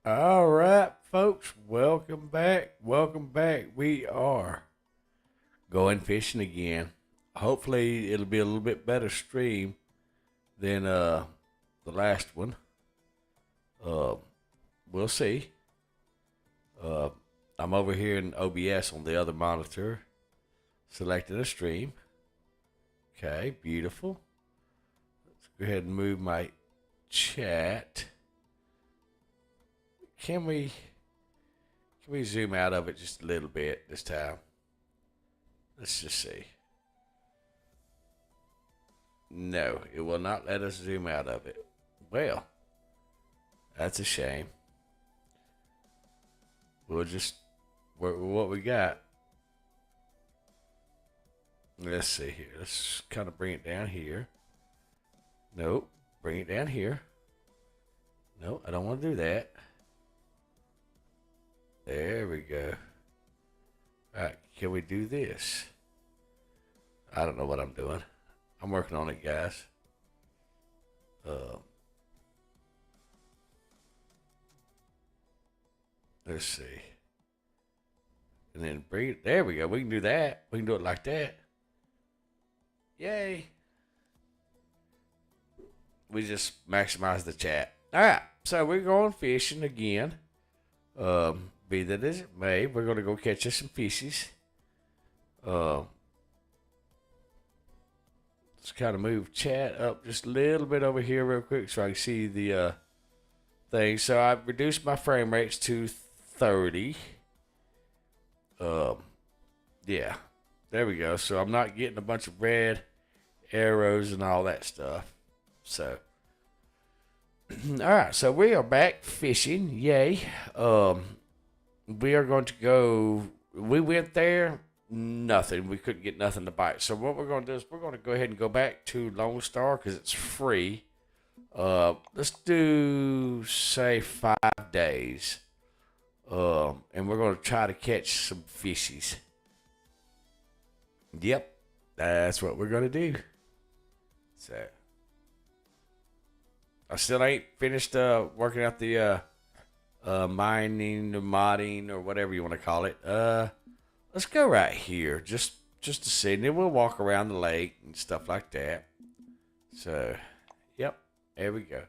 All right, folks, welcome back. Welcome back. We are going fishing again. Hopefully, it'll be a little bit better stream than the last one. Uh, we'll see. Uh, I'm over here in OBS on the other monitor, selecting a stream. Okay, beautiful. Let's go ahead and move my chat. Can we zoom out of it just a little bit this time? Let's just see. No, it will not let us zoom out of it. Well, that's a shame. We'll just work with what we got. Let's see here. Let's kind of bring it down here. Nope. Bring it down here. No, I don't want to do that. There we go. All right, can we do this? I don't know what I'm doing. I'm working on it, guys. Let's see. And then bring it. There we go. We can do that. We can do it like that. Yay. We just maximize the chat. All right. So we're going fishing again. Be that as it may, we're going to go catch us some fishies. Let's kind of move chat up just a little bit over here real quick so I can see the thing. So I've reduced my frame rates to 30. Yeah, there we go. So I'm not getting a bunch of red arrows and all that stuff. So, all right. So we are back fishing. Yay. We are going to go. We went there. Nothing. We couldn't get nothing to bite. So what we're going to do is we're going to go ahead and go back to Lone Star because it's free. Let's do say 5 days. And we're going to try to catch some fishies. Yep, that's what we're going to do. So I still ain't finished working out the mining or modding or whatever you want to call it. Let's go right here just to see, and then we'll walk around the lake and stuff like that. So, yep, there we go.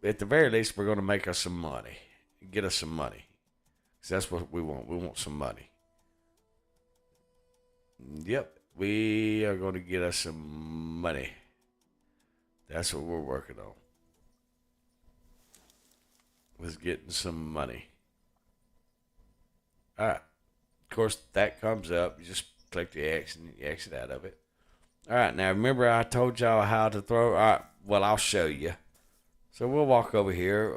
At the very least, we're going to make us some money. Get us some money. 'Cause that's what we want. We want some money. Yep, we are going to get us some money. That's what we're working on. Was getting some money. All right. Of course, that comes up. You just click the X and you exit out of it. All right. Now, remember I told y'all how to throw. All right. Well, I'll show you. So we'll walk over here.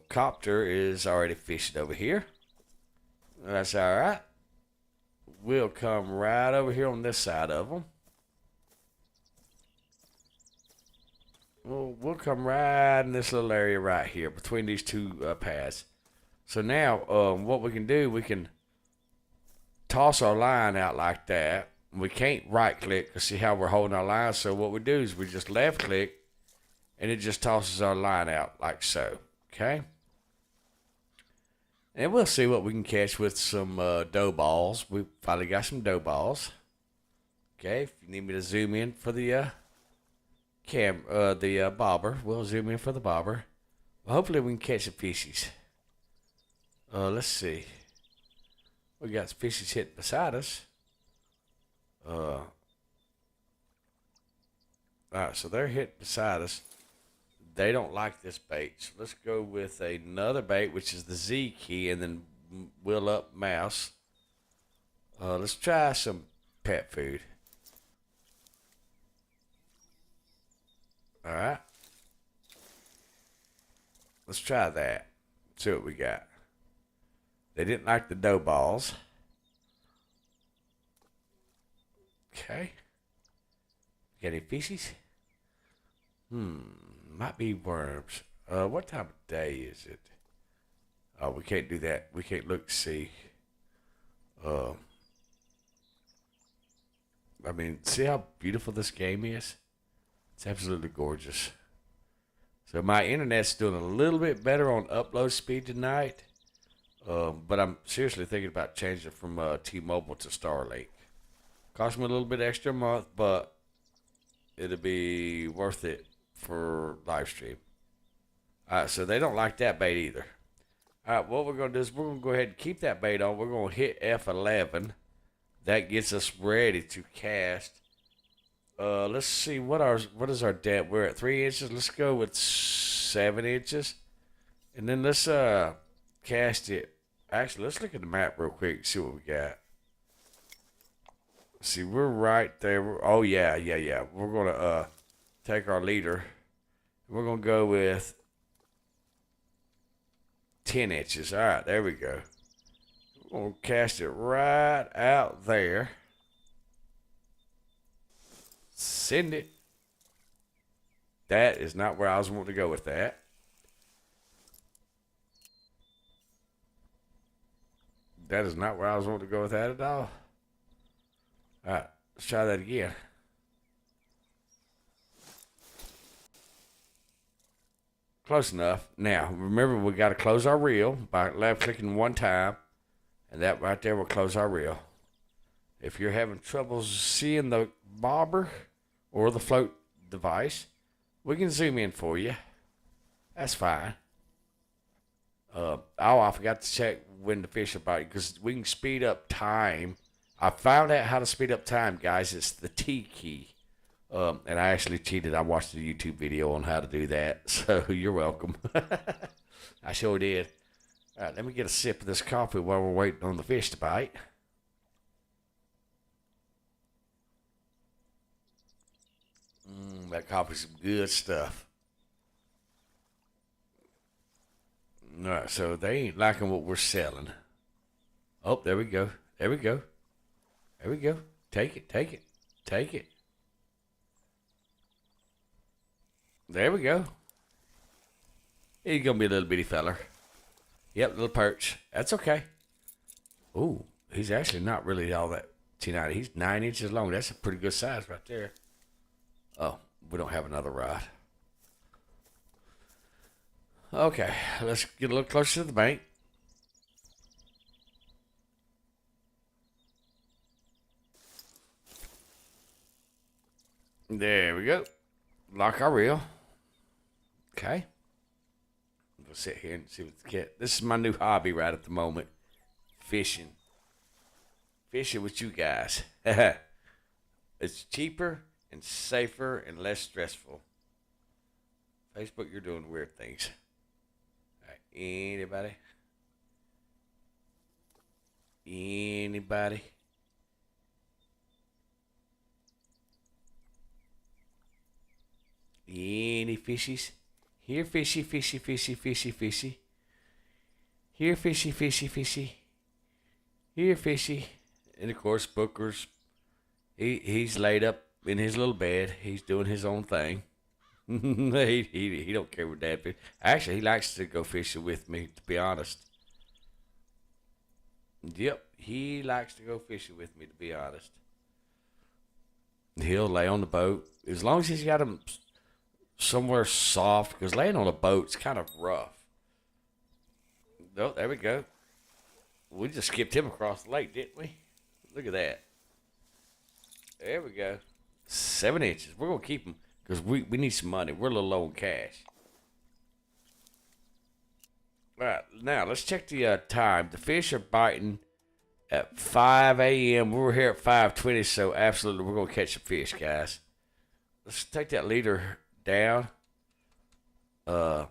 Copter is already fishing over here. That's all right. We'll come right over here on this side of them. We'll come right in this little area right here between these two paths. So now, what we can do, we can toss our line out like that. We can't right click to see how we're holding our line. So what we do is we just left click and it just tosses our line out like so. Okay. And we'll see what we can catch with some dough balls. We finally got some dough balls. Okay. If you need me to zoom in for the bobber, we'll zoom in for the bobber. Well, hopefully we can catch the fishies. Let's see. We got fishies hitting beside us. All right, so they're hitting beside us. They don't like this bait. So let's go with another bait, which is the Z key, and then wheel up mouse. Let's try some pet food. All right. Let's try that. See what we got. They didn't like the dough balls. Okay. Got any fishies? Might be worms. What time of day is it? Oh, we can't do that. We can't look to see. I mean, see how beautiful this game is? It's absolutely gorgeous. So my internet's doing a little bit better on upload speed tonight. But I'm seriously thinking about changing from T-Mobile to Starlink. Cost me a little bit extra a month, but it'll be worth it for live stream. Alright, so they don't like that bait either. Alright, what we're going to do is we're going to go ahead and keep that bait on. We're going to hit F11. That gets us ready to cast. Let's see, what is our depth? We're at 3 inches. Let's go with 7 inches. And then let's cast it. Actually, let's look at the map real quick and see what we got. See, we're right there. Oh, yeah. We're going to take our leader. We're going to go with 10 inches. All right, there we go. We're going to cast it right out there. Send it. That is not where I was wanting to go with that. That is not where I was wanting to go with that at all. All right, let's try that again. Close enough. Now, remember, we got to close our reel by left-clicking one time, and that right there will close our reel. If you're having trouble seeing the bobber or the float device, we can zoom in for you. That's fine. I forgot to check when the fish are biting because we can speed up time. I found out how to speed up time, guys. It's the T key. And I actually cheated. I watched a YouTube video on how to do that. So you're welcome. I sure did. All right, let me get a sip of this coffee while we're waiting on the fish to bite. That coffee's some good stuff. All right, so they ain't liking what we're selling. Oh, there we go. There we go. There we go. Take it, take it, take it. There we go. He's going to be a little bitty feller. Yep, little perch. That's okay. Ooh, he's actually not really all that teeny. He's 9 inches long. That's a pretty good size right there. Oh, we don't have another rod. Okay, let's get a little closer to the bank. There we go. Lock our reel. Okay. We'll sit here and see what the cat. This is my new hobby right at the moment. Fishing. Fishing with you guys. It's cheaper and safer and less stressful. Facebook, you're doing weird things. All right, anybody? Anybody? Any fishies? Here, fishy, fishy, fishy, fishy, fishy. Here, fishy, fishy, fishy. Here, fishy. And of course, Booker's, he's laid up in his little bed. He's doing his own thing. he don't care what Dad fish. Actually, he likes to go fishing with me, to be honest. Yep, he likes to go fishing with me, to be honest. He'll lay on the boat. As long as he's got him somewhere soft, because laying on a boat's kind of rough. Oh, there we go. We just skipped him across the lake, didn't we? Look at that. There we go. 7 inches. We're going to keep him because we need some money. We're a little low on cash. All right, now let's check the time. The fish are biting at 5 a.m. We're here at 5:20, so absolutely we're going to catch some fish, guys. Let's take that leader down 12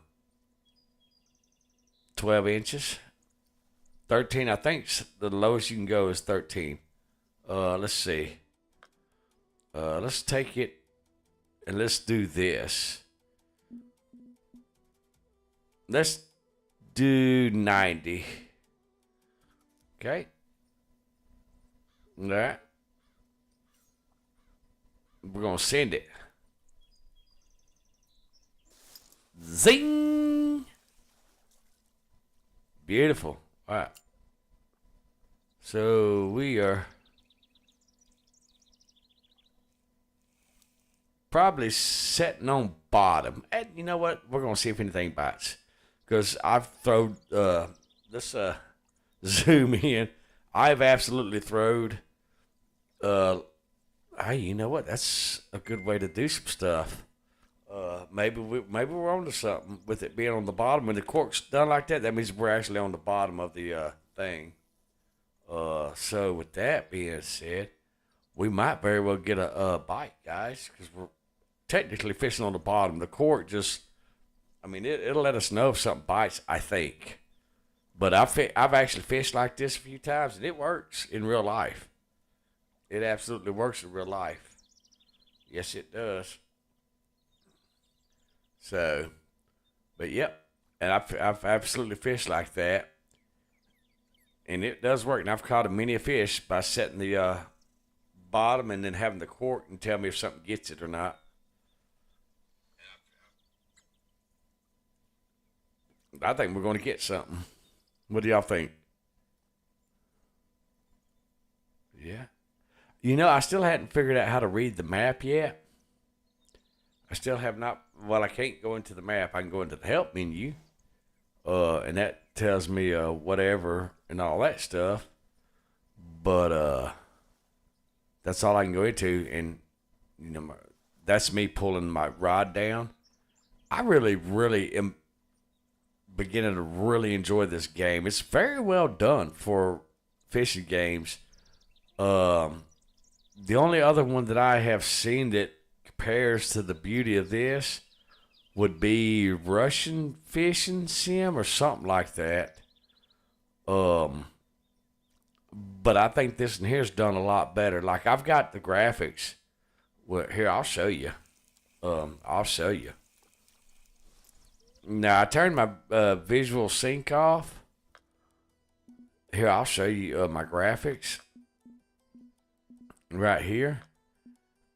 inches. 13, I think the lowest you can go is 13. Let's see. Let's take it and let's do this. Let's do 90. Okay. All right. We're going to send it. Zing! Beautiful. All right. So we are probably setting on bottom. And you know what? We're gonna see if anything bites. Because I've thrown let's zoom in. I've absolutely throwed hey, you know what? That's a good way to do some stuff. Maybe we're onto something with it being on the bottom. When the cork's done like that, that means we're actually on the bottom of the thing. So with that being said, we might very well get a bite, guys, because we're technically fishing on the bottom. The cork just, I mean, it'll let us know if something bites, I think. But I've actually fished like this a few times, and it works in real life. It absolutely works in real life. Yes, it does. So, but yep, and I've absolutely fished like that, and it does work. And I've caught many a fish by setting the bottom and then having the cork and tell me if something gets it or not. I think we're going to get something. What do y'all think? Yeah. You know, I still hadn't figured out how to read the map yet. I still have not. Well, I can't go into the map. I can go into the help menu, and that tells me whatever and all that stuff. But that's all I can go into, and you know, that's me pulling my rod down. I really am beginning to really enjoy this game. It's very well done for fishing games. The only other one that I have seen that compares to the beauty of this would be Russian fishing sim or something like that. But I think this one here's done a lot better. Like I've got the graphics. Well, here I'll show you. I'll show you. Now I turned my visual sync off. Here I'll show you my graphics. Right here.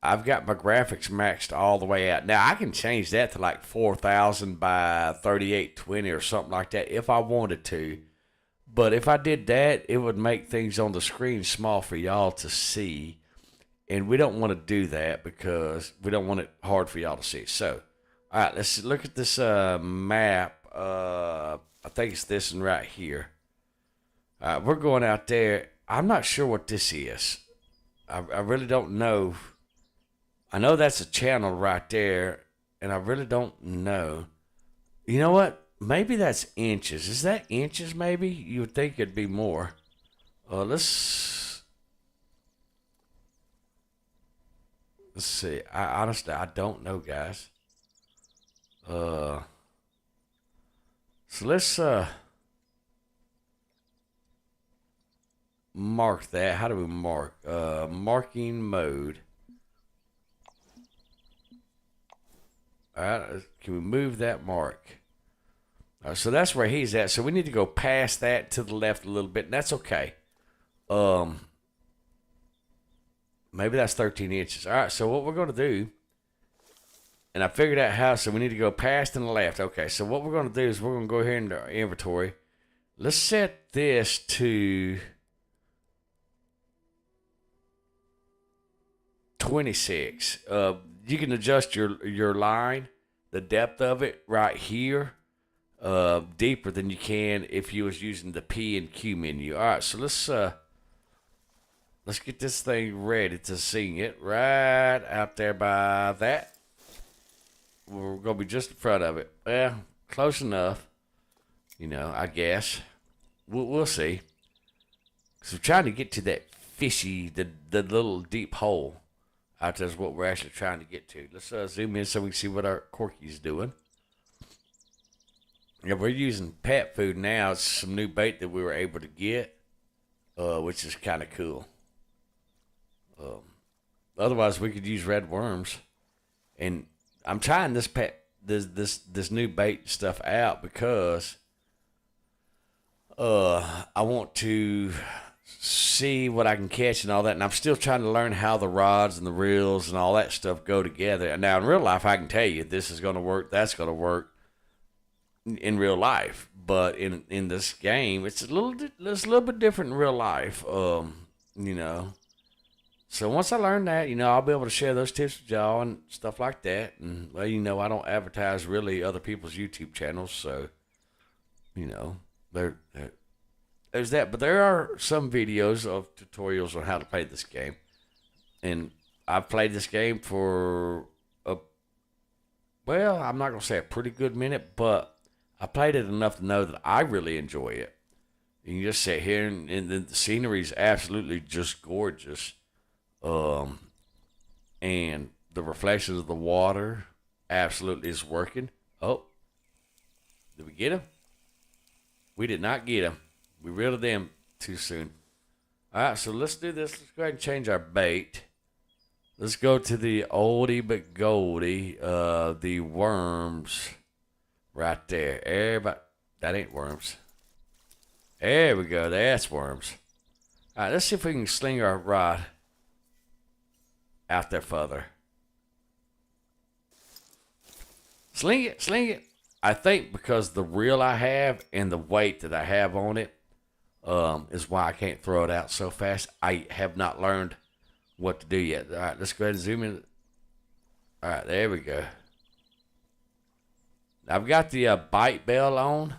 I've got my graphics maxed all the way out. Now I can change that to like 4000 by 3820 or something like that if I wanted to. But if I did that, it would make things on the screen small for y'all to see. And we don't want to do that because we don't want it hard for y'all to see. So, all right, let's look at this map. I think it's this one right here. All right, we're going out there. I'm not sure what this is. I really don't know. I know that's a channel right there, and I really don't know. You know what? Maybe that's inches. Is that inches, maybe? You would think it'd be more. Let's see. Honestly, I don't know, guys. So let's mark that. How do we mark? Marking mode. All right, can we move that mark? So that's where he's at. So we need to go past that to the left a little bit, and that's okay. Maybe that's 13 inches. All right, so what we're going to do, and I figured out how, so we need to go past and left. Okay, so what we're going to do is we're going to go here into our inventory. Let's set this to 26. You can adjust your line, the depth of it right here, deeper than you can if you was using the P and Q menu. All right, so let's get this thing ready to sing it right out there by that. We're gonna be just in front of it. Well, close enough, you know. I guess we'll see. Cause we're trying to get to that fishy, the little deep hole. Out there's what we're actually trying to get to. Let's zoom in so we can see what our Corky's doing. Yeah, we're using pet food now. It's some new bait that we were able to get, which is kind of cool. Otherwise, we could use red worms. And I'm trying this new bait stuff out because I want to see what I can catch and all that. And I'm still trying to learn how the rods and the reels and all that stuff go together. And now in real life, I can tell you this is going to work, that's going to work in real life. But in this game, it's a little bit different in real life. You know, So once I learn that, I'll be able to share those tips with y'all and stuff like that. And well, I don't advertise really other people's YouTube channels, so there there's that. But there are some videos of tutorials on how to play this game, and I've played this game for I'm not gonna say a pretty good minute, but I played it enough to know that I really enjoy it. You can just sit here and the scenery is absolutely just gorgeous. And the reflections of the water absolutely is working. Oh, did we get him? We did not get him. We rid of them too soon. All right, so let's do this. Let's go ahead and change our bait. Let's go to the oldie but goldie, the worms right there. Everybody, that ain't worms. There we go. That's worms. All right, let's see if we can sling our rod out there further. Sling it, sling it. I think because the reel I have and the weight that I have on it is why I can't throw it out so fast. I have not learned what to do yet. All right, let's go ahead and zoom in. All right, there we go. I've got the bite bell on.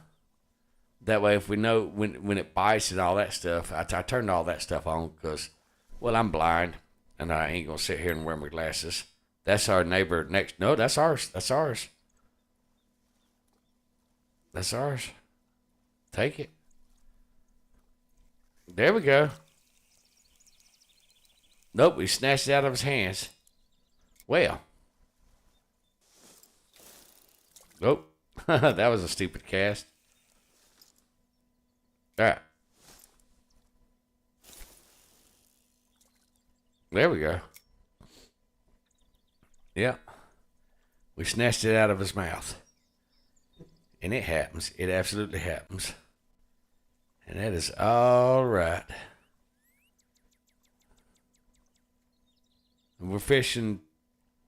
That way, if we know when it bites and all that stuff, I turned all that stuff on because, well, I'm blind and I ain't gonna sit here and wear my glasses. That's our neighbor next. No, that's ours. That's ours. That's ours. Take it. There we go. Nope, we snatched it out of his hands. Well. Nope. That was a stupid cast. All right. There we go. Yep. We snatched it out of his mouth. And it happens. It absolutely happens. And that is all right. We're fishing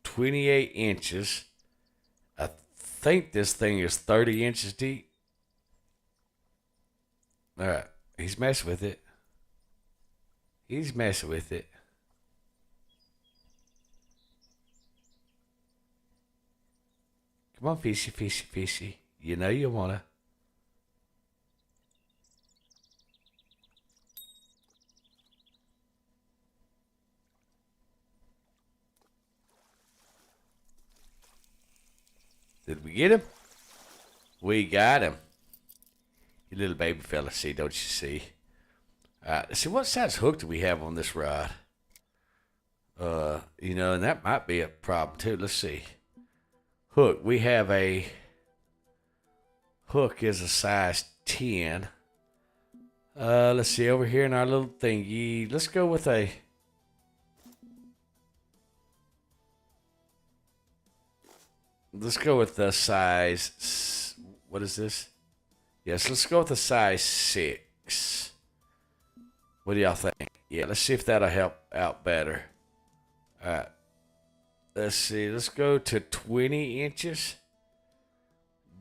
28 inches. I think this thing is 30 inches deep. All right. He's messing with it. He's messing with it. Come on, fishy, fishy, fishy. You know you wanna. Did we get him? We got him. You little baby fella, see, don't you see? Let's see, what size hook do we have on this rod? And that might be a problem too. Let's see. Hook, we have a hook is a size 10. Let's see, over here in our little thingy, let's go with a the size, what is this? Yes, let's go with the size 6. What do y'all think? Yeah, let's see if that'll help out better. All right. Let's see. Let's go to 20 inches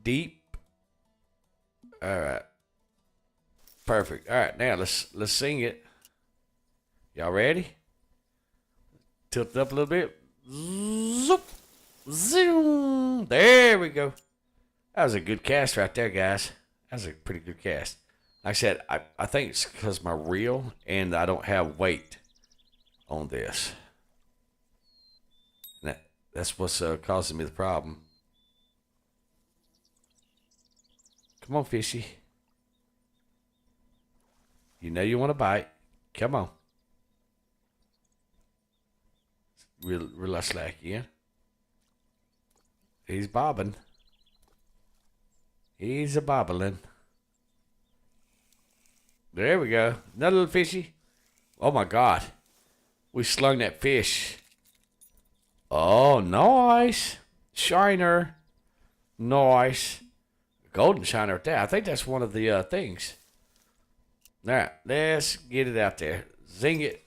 deep. All right. Perfect. All right, now let's sing it. Y'all ready? Tilt it up a little bit. Zoop. Zoom. There we go. That was a good cast right there, guys. That was a pretty good cast. Like I said, I think it's because my reel and I don't have weight on this. That's what's causing me the problem. Come on, fishy. You know you want to bite. Come on. Reel our slack in. He's bobbing. He's a bobbling. There we go. Another little fishy. Oh my God. We slung that fish. Oh, nice. Shiner. Nice. Golden shiner right there. I think that's one of the things. All right, let's get it out there. Zing it.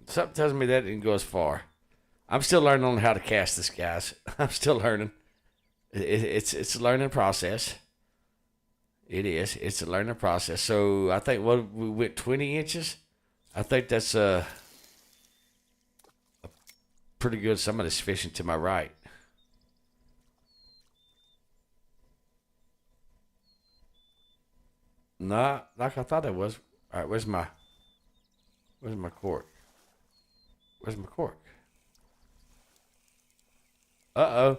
Something tells me that didn't go as far. I'm still learning on how to cast this, guys. I'm still learning. It's a learning process. It is. It's a learning process. So I think what we went 20 inches. I think that's pretty good. Somebody's fishing to my right. Nah, like I thought it was. All right, where's my cork? Where's my cork? Uh oh.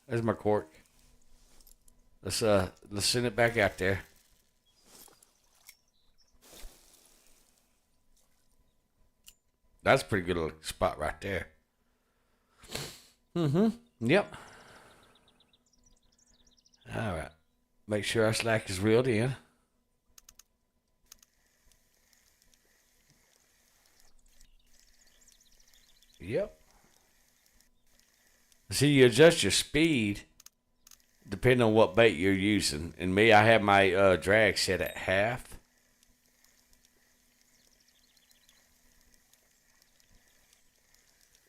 There's my cork. Let's send it back out there. That's a pretty good little spot right there. Mm-hmm. Yep. All right. Make sure our slack is reeled in. Yep. See, you adjust your speed depending on what bait you're using. And me, I have my drag set at half.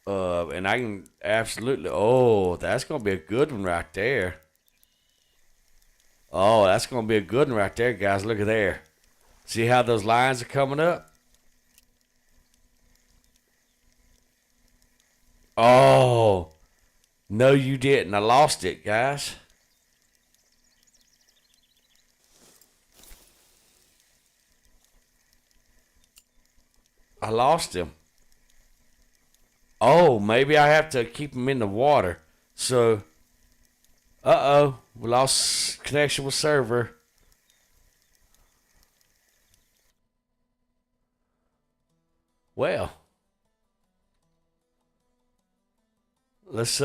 And I can absolutely. Oh, that's gonna be a good one right there. Oh, that's gonna be a good one right there, guys. Look at there. See how those lines are coming up? Oh, no, you didn't. I lost it, guys. I lost him. Oh, maybe I have to keep him in the water. So, uh-oh, we lost connection with server. Well, let's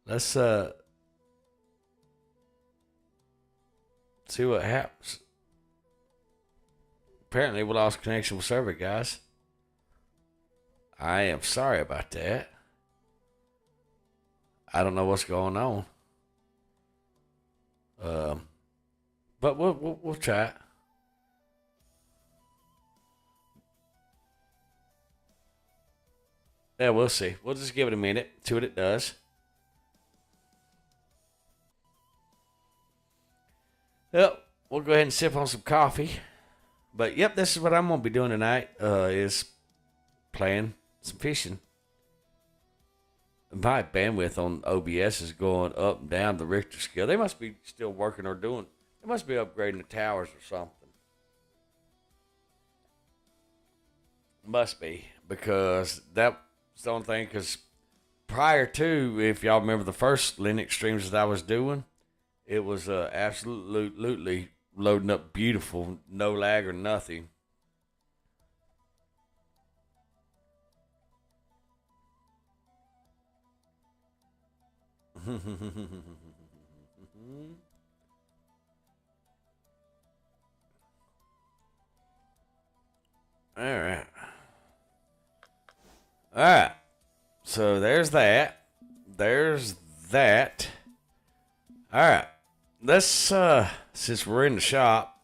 let's see what happens. Apparently we lost connection with server, guys. I am sorry about that. I don't know what's going on. But we'll try it. Yeah, we'll see. We'll just give it a minute, see what it does. Yep, we'll go ahead and sip on some coffee. But yep, this is what I'm gonna be doing tonight. Is playing some fishing. My bandwidth on OBS is going up and down the Richter scale. They must be still working or doing. They must be upgrading the towers or something. Must be because that's the only thing. Because prior to, if y'all remember the first Linux streams that I was doing, it was absolutely loading up beautiful, no lag or nothing. All right. All right. So there's that. There's that. All right. Let's since we're in the shop,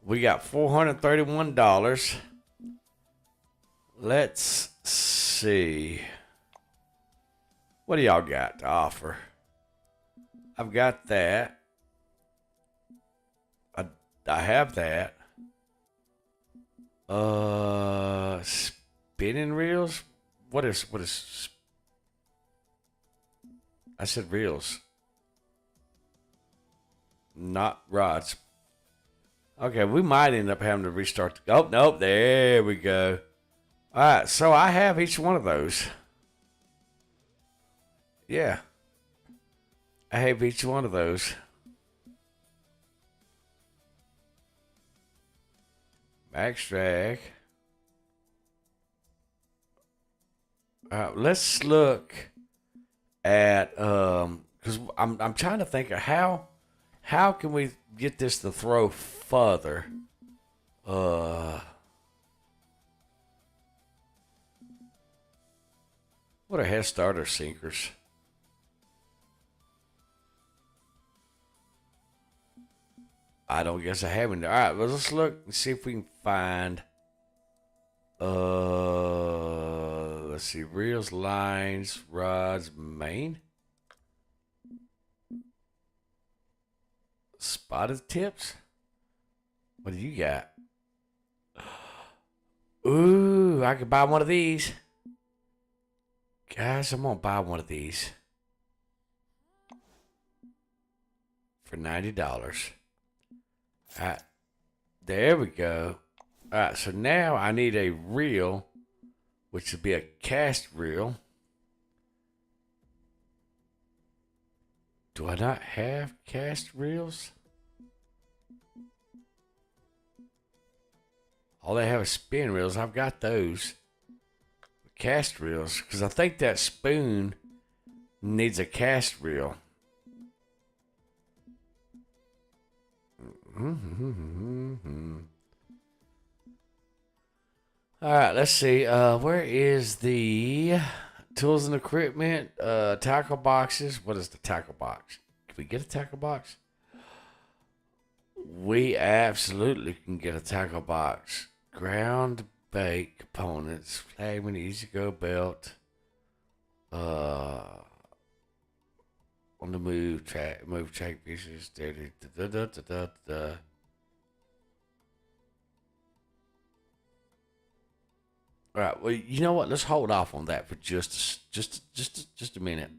we got $431. Let's see. What do y'all got to offer? I've got that. I have that. Spinning reels? What is I said reels. Not rods. Okay, we might end up having to restart. Oh, nope. There we go. All right, so I have each one of those. Yeah. I have each one of those. Max drag. Let's look at because I'm trying to think of how can we get this to throw further. What are head starter sinkers? I don't guess I have any. All right, well, let's look and see if we can find. let's see, reels, lines, rods, main. Spotted tips? What do you got? Ooh, I could buy one of these. Guys, I'm gonna buy one of these for $90. Alright, there we go. Alright, so now I need a reel, which would be a cast reel. Do I not have cast reels? All they have is spin reels. I've got those. Cast reels, because I think that spoon needs a cast reel. All right, let's see. Where is the tools and equipment? Tackle boxes. What is the tackle box? Can we get a tackle box? We absolutely can get a tackle box. Ground bait components, flagman, easy go belt, on the move track pieces. All right, well, you know what? Let's hold off on that for just a minute.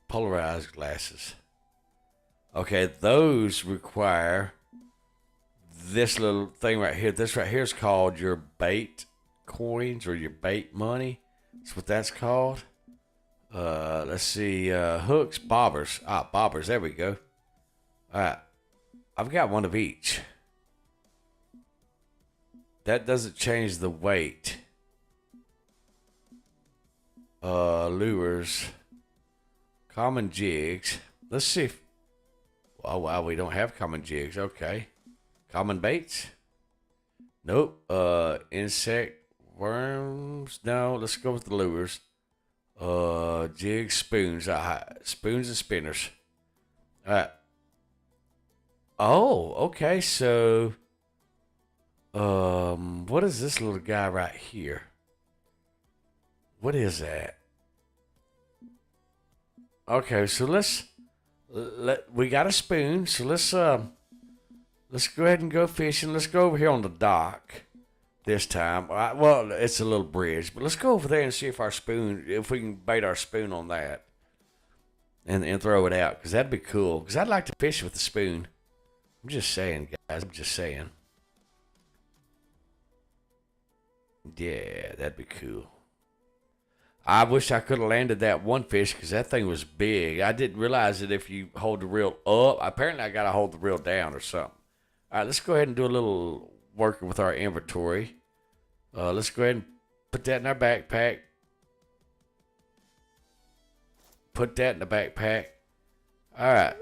Polarized glasses. Okay, those require this little thing right here. This right here is called your bait coins or your bait money. That's what that's called. Let's see. Hooks, bobbers. Bobbers. There we go. All right. I've got one of each. That doesn't change the weight. Lures. Common jigs. Let's see if... Oh, wow. We don't have common jigs. Okay. Common baits? Nope. Insect, worms? No, let's go with the lures. Jigs, spoons. Spoons and spinners. Alright. Oh, okay, so what is this little guy right here? What is that? Okay, so we got a spoon, so let's go ahead and go fishing. Let's go over here on the dock this time. Well, it's a little bridge, but let's go over there and see if we can bait our spoon on that and throw it out, because that'd be cool. Because I'd like to fish with the spoon. I'm just saying, guys. I'm just saying. Yeah, that'd be cool. I wish I could have landed that one fish because that thing was big. I didn't realize that if you hold the reel up, apparently I got to hold the reel down or something. All right, let's go ahead and do a little working with our inventory. Let's go ahead and put that in our backpack. Put that in the backpack. All right,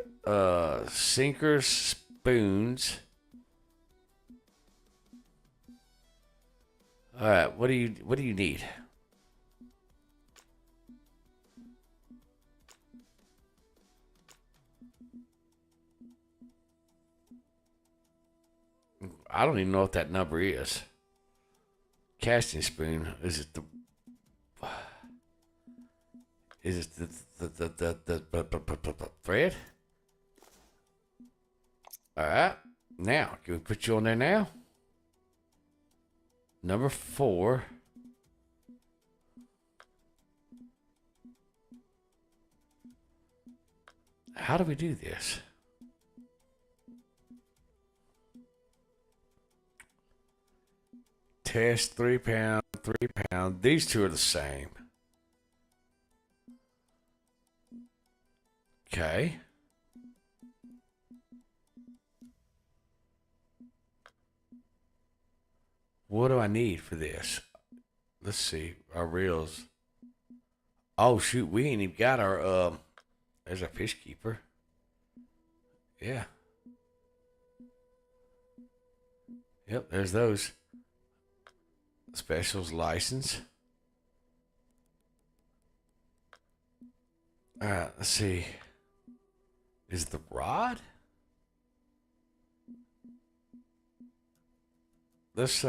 sinkers, spoons. All right, what do you need? I don't even know what that number is. Casting spoon. Is it the thread? All right. Now, can we put you on there now? Number 4. How do we do this? Test 3 pound, 3 pound. These two are the same. Okay. What do I need for this? Let's see. Our reels. Oh shoot, we ain't even got our there's our fish keeper. Yeah. Yep, there's those. Specials license. Alright, let's see. Is the rod? Let's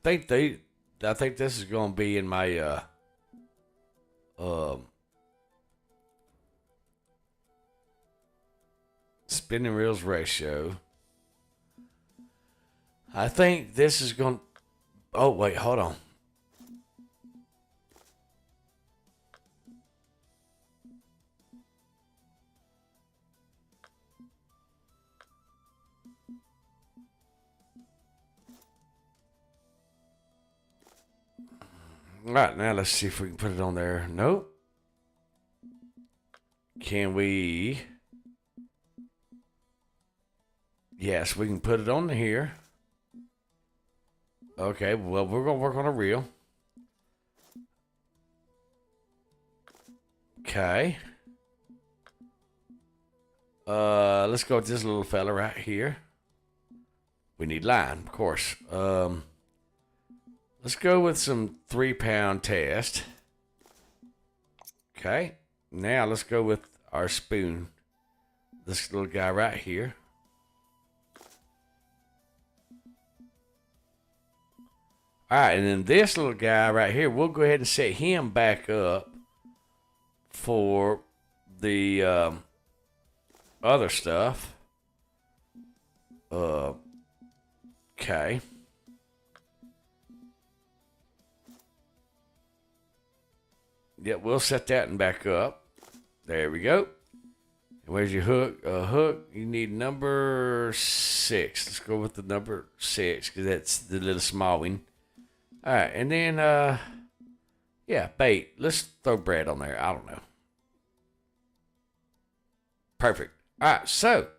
I think this is going to be in my um spinning reels ratio. I think this is going. Oh wait, hold on. All right, now let's see if we can put it on there. Nope. Can we? Yes, we can put it on here. Okay, well, we're going to work on a reel. Okay. Let's go with this little fella right here. We need line, of course. Let's go with some 3-pound test. Okay. Now let's go with our spoon. This little guy right here. All right, and then this little guy right here, we'll go ahead and set him back up for the other stuff. Okay. Yep, we'll set that and back up. There we go. Where's your hook? Hook, you need number 6. Let's go with the number 6 because that's the little small one. All right, and then, yeah, bait. Let's throw bread on there. I don't know. Perfect. All right, so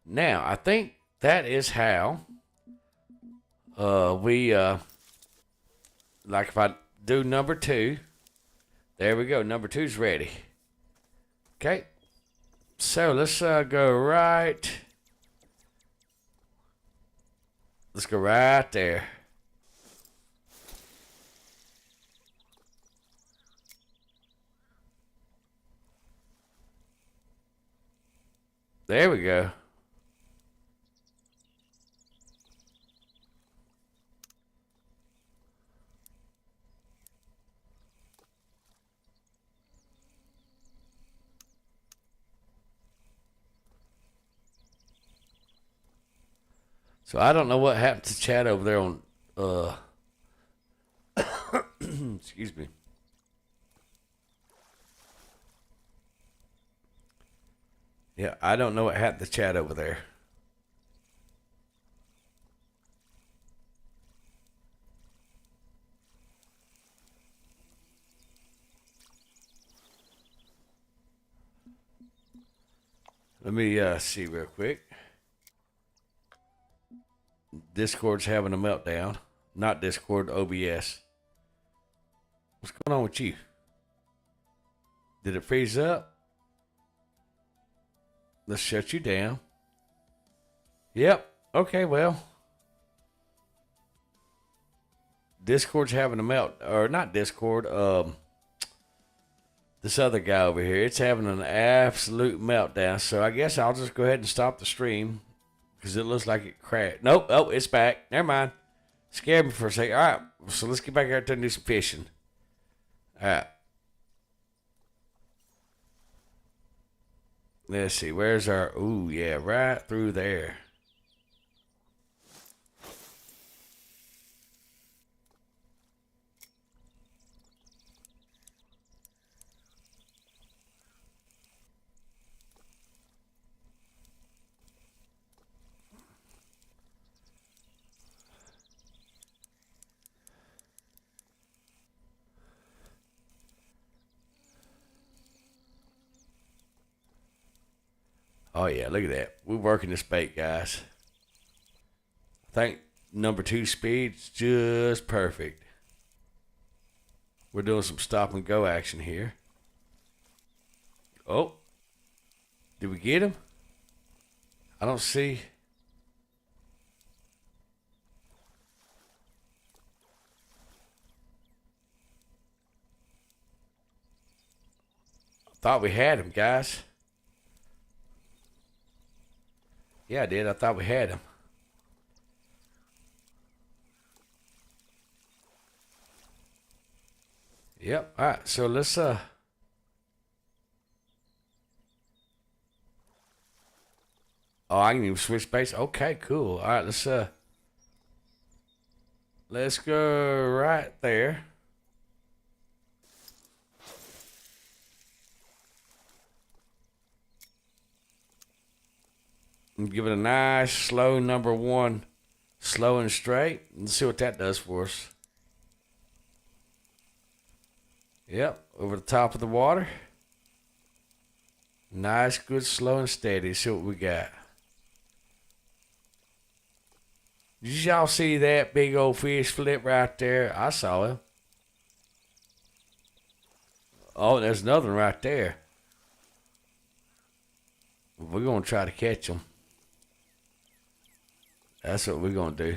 now I think that is how like if I do number 2, there we go. Number 2's ready. Okay. So let's go right. Let's go right there. There we go. So I don't know what happened to Chad over there on excuse me. Yeah, I don't know what happened to Chad over there. Let me see real quick. Discord's having a meltdown. Not Discord, OBS. What's going on with you? Did it freeze up? Let's shut you down. Yep. Okay, well. Discord's having a or not Discord, this other guy over here, it's having an absolute meltdown. So I guess I'll just go ahead and stop the stream because it looks like it crashed. Nope. Oh, it's back. Never mind. Scared me for a second. All right. So let's get back out there and do some fishing. All right. Let's see. Where's our... Ooh, yeah. Right through there. Oh, yeah, look at that. We're working this bait, guys. I think number 2 speed's just perfect. We're doing some stop and go action here. Oh. Did we get him? I don't see. Thought we had him, guys. Yeah, I did. I thought we had him. Yep. All right. So let's Oh, I can even switch base. Okay, cool. All right, let's go right there. And give it a nice slow number one, slow and straight. Let's see what that does for us. Yep, over the top of the water. Nice, good, slow and steady. See what we got. Did y'all see that big old fish flip right there? I saw him. Oh, there's another one right there. We're going to try to catch him. That's what we're going to do.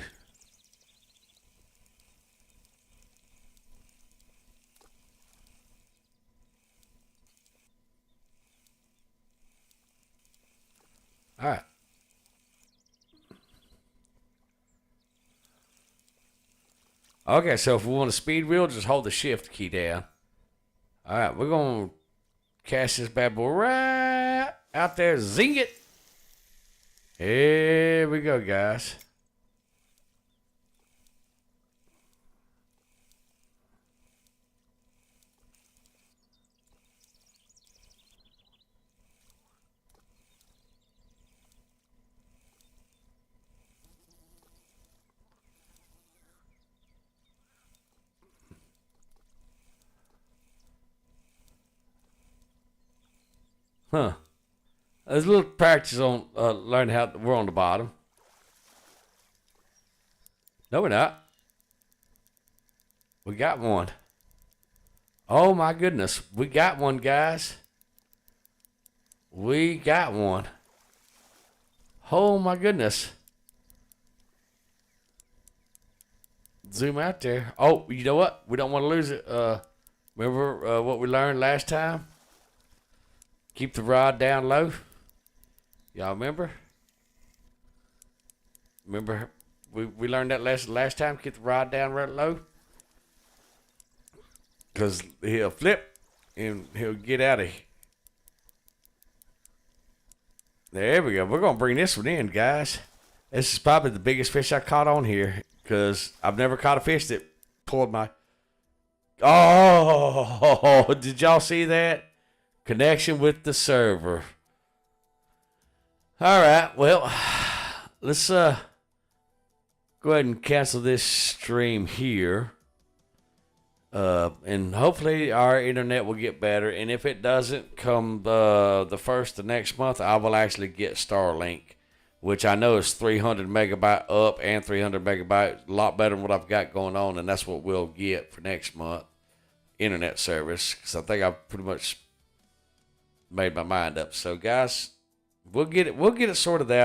All right. Okay, so if we want a speed wheel, just hold the shift key down. All right, we're going to cast this bad boy right out there. Zing it. Here we go, guys. Huh. There's a little practice on learning how we're on the bottom. No, we're not. We got one. Oh, my goodness. We got one, guys. We got one. Oh, my goodness. Zoom out there. Oh, you know what? We don't want to lose it. Remember what we learned last time? Keep the rod down low. Y'all remember? Remember we learned that lesson last time? Keep the rod down right low. Because he'll flip and he'll get out of here. There we go. We're going to bring this one in, guys. This is probably the biggest fish I caught on here because I've never caught a fish that pulled my... Oh, did y'all see that? Connection with the server. All right, well, let's go ahead and cancel this stream here. And hopefully our internet will get better. And if it doesn't, come the first of next month, I will actually get Starlink, which I know is 300 megabyte up and 300 megabyte, a lot better than what I've got going on. And that's what we'll get for next month, internet service. Because I think I've pretty much made my mind up. So guys, we'll get it sorted out.